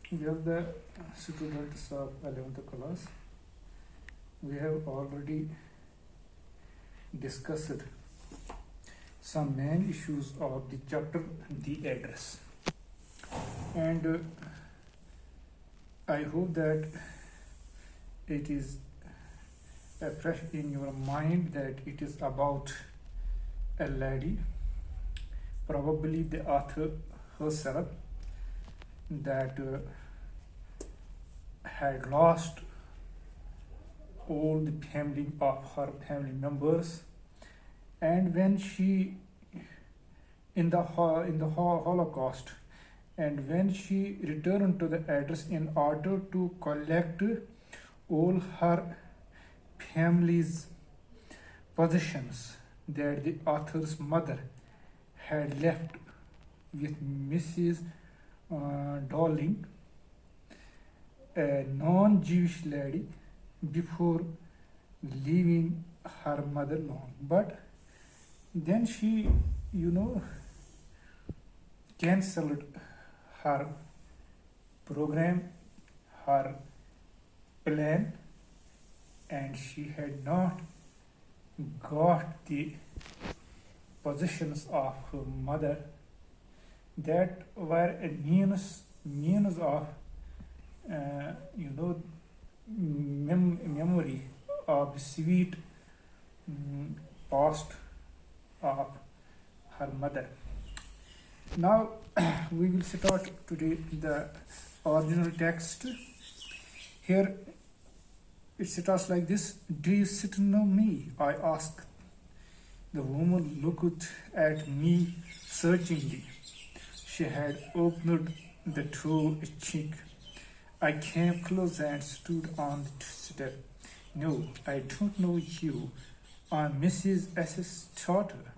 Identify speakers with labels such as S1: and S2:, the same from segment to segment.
S1: We have the students of 11th class. We have already discussed some main issues of the chapter, the address. And I hope that it is fresh in your mind that it is about a lady, probably the author herself, that had lost all the family of her family members, and when she in the Holocaust, and when she returned to the address in order to collect all her family's possessions that the author's mother had left with Mrs. Darling, a non-Jewish lady, before leaving her mother long. But then she, cancelled her program, her plan, and she had not got the possessions of her mother that were a means of memory of the sweet past of her mother. Now we will start today the original text. Here it starts like this: "Do you sit know me?" I asked. The woman looked at me searchingly. She had opened the door a chink. I came close and stood on the step. "No, I don't know you. I'm Mrs. S.'s daughter."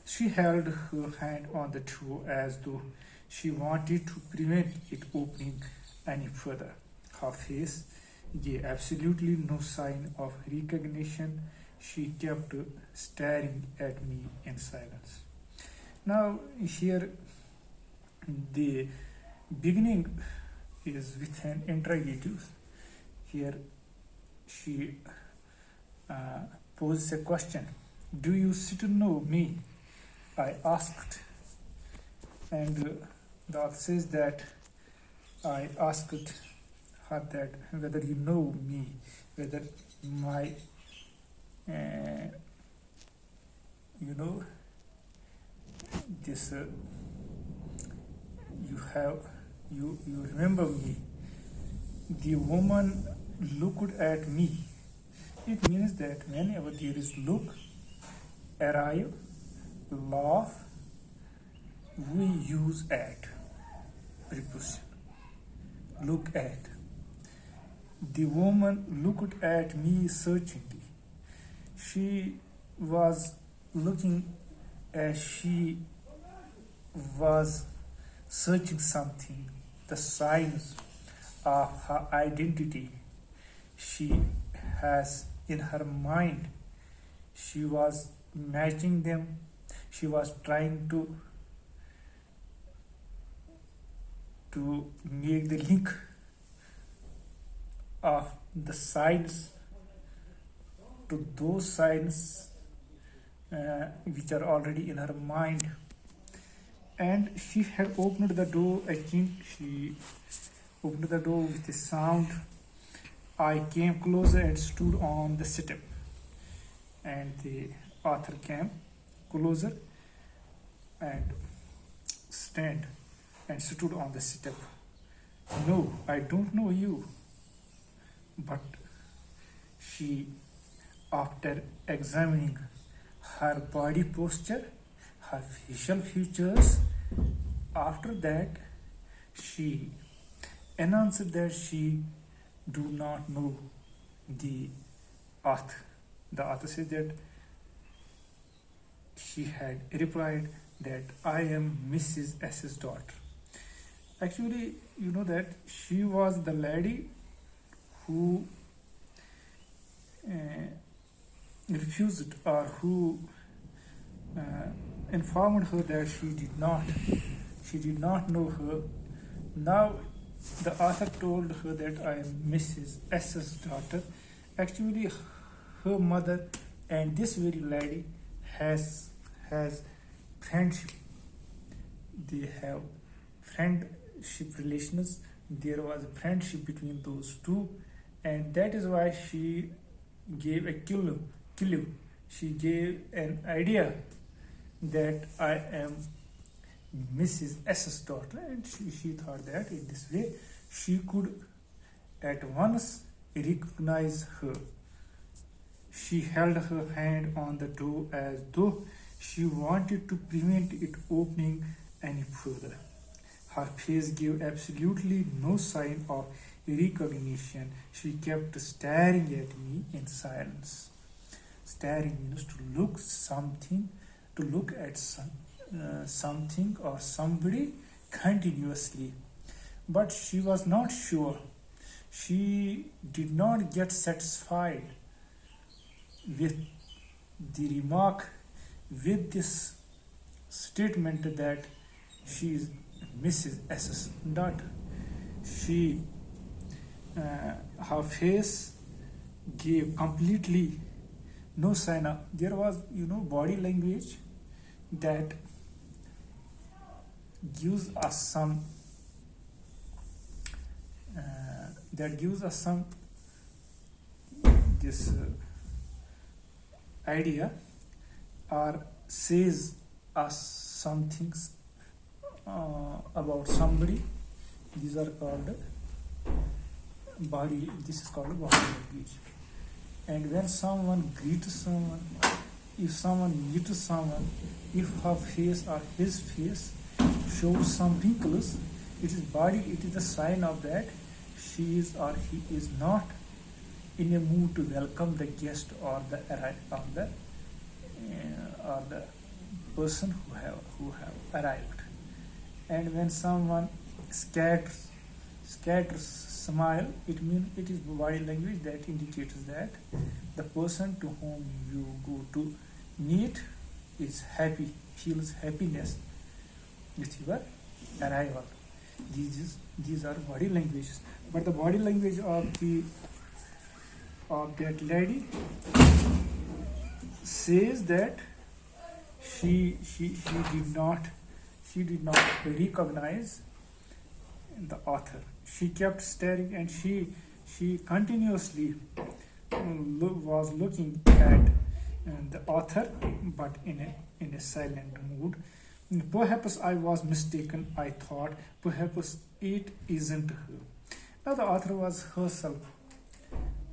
S1: She held her hand on the door as though she wanted to prevent it opening any further. Her face gave absolutely no sign of recognition. She kept staring at me in silence. Now, here the beginning is with an interrogative. Here she poses a question. "Do you still know me?" I asked. And the author says that I asked her that whether you know me, whether my this you remember me. The woman looked at me. It means that whenever there is look, arrive, laugh, we use at preposition. Look at. The woman looked at me searchingly. She was looking as she was searching something, the signs of her identity she has in her mind. She was matching them. She was trying to make the link of the signs to those signs which are already in her mind. And she had opened the door. I think she opened the door with a sound. I came closer and stood on the step. And the author came closer and stood on the step. "No, I don't know you." But she, after examining her body posture, her facial features, after that she announced that she do not know the author. The author said that she had replied that I am Mrs. S.'s daughter. Actually, you know that she was the lady who refused, or who informed her that she did not know her. Now The author told her that I am Mrs. S's daughter. Actually, her mother and this very lady has friendship. They have friendship relations. There was a friendship between those two, and that is why she gave a clue. She gave an idea that I am Mrs. S's daughter, and she thought that in this way she could at once recognize her. She held her hand on the door as though she wanted to prevent it opening any further. Her face gave absolutely no sign of recognition. She kept staring at me in silence. Staring means to look at something or somebody continuously. But she was not sure. She did not get satisfied with the remark, with this statement that she is Mrs. S's daughter. Her face gave completely no sign of. There was, body language that gives us some this idea, or says us some things about somebody. These are called body. This is called body language. And when someone greets someone, if someone meets someone, if her face or his face shows some wrinkles, it is a sign of that she is or he is not in a mood to welcome the guest or the person who have arrived. And when someone scatters smile, it means it is body language that indicates that the person to whom you go to meet is happy, feels happiness with your arrival. These are body languages. But the body language of that lady says that she did not recognize the author. She kept staring, and she continuously was looking at the author, but in a silent mood. Perhaps I was mistaken, I thought. Perhaps it isn't her. Now the author was herself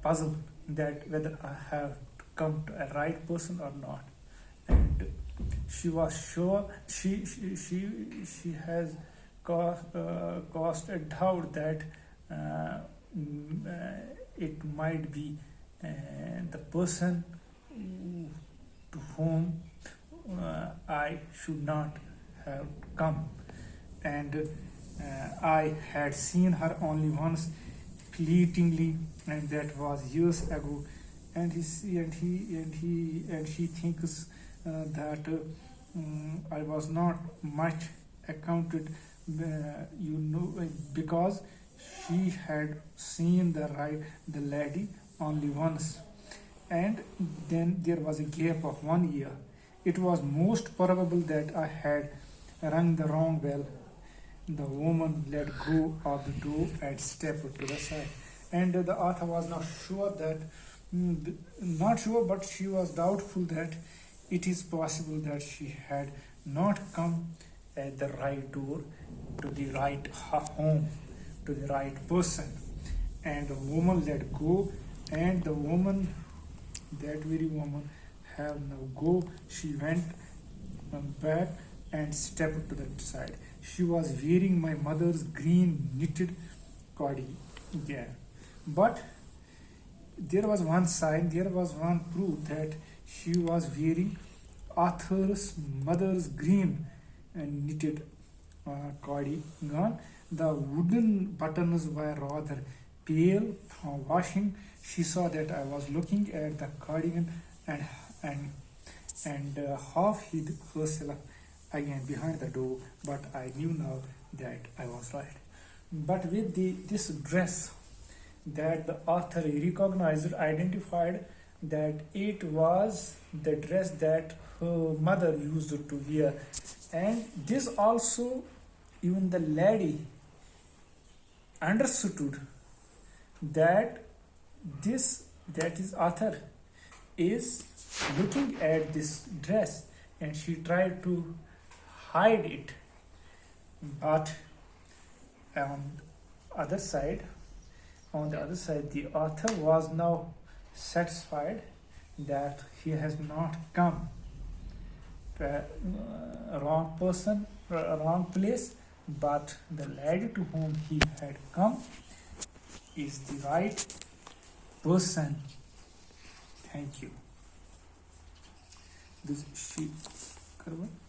S1: puzzled that whether I have come to a right person or not. And she was sure she has caused a doubt that it might be the person to whom I should not have come. And I had seen her only once, fleetingly, and that was years ago. And she thinks that I was not much accounted, because she had seen the lady only once, and then there was a gap of 1 year. It was most probable that I had rung the wrong bell. The woman let go of the door and stepped to the side. And the author was not sure, but she was doubtful that it is possible that she had not come at the right door, to the right home, to the right person. And the woman let go, and that very woman have now go. She went back and stepped to the side. She was wearing my mother's green knitted cardigan. But there was one proof that she was wearing author's mother's green knitted cardigan. The wooden buttons were rather pale from washing. She saw that I was looking at the cardigan and half hid herself again behind the door, but I knew now that I was right. but with this dress that the author recognized, identified that it was the dress that her mother used to wear. And this also, even the lady understood that that is author is looking at this dress, and she tried to hide it. But on the other side, the author was now satisfied that he has not come to a wrong person, a wrong place, but the lady to whom he had come is the right person. Thank you. This she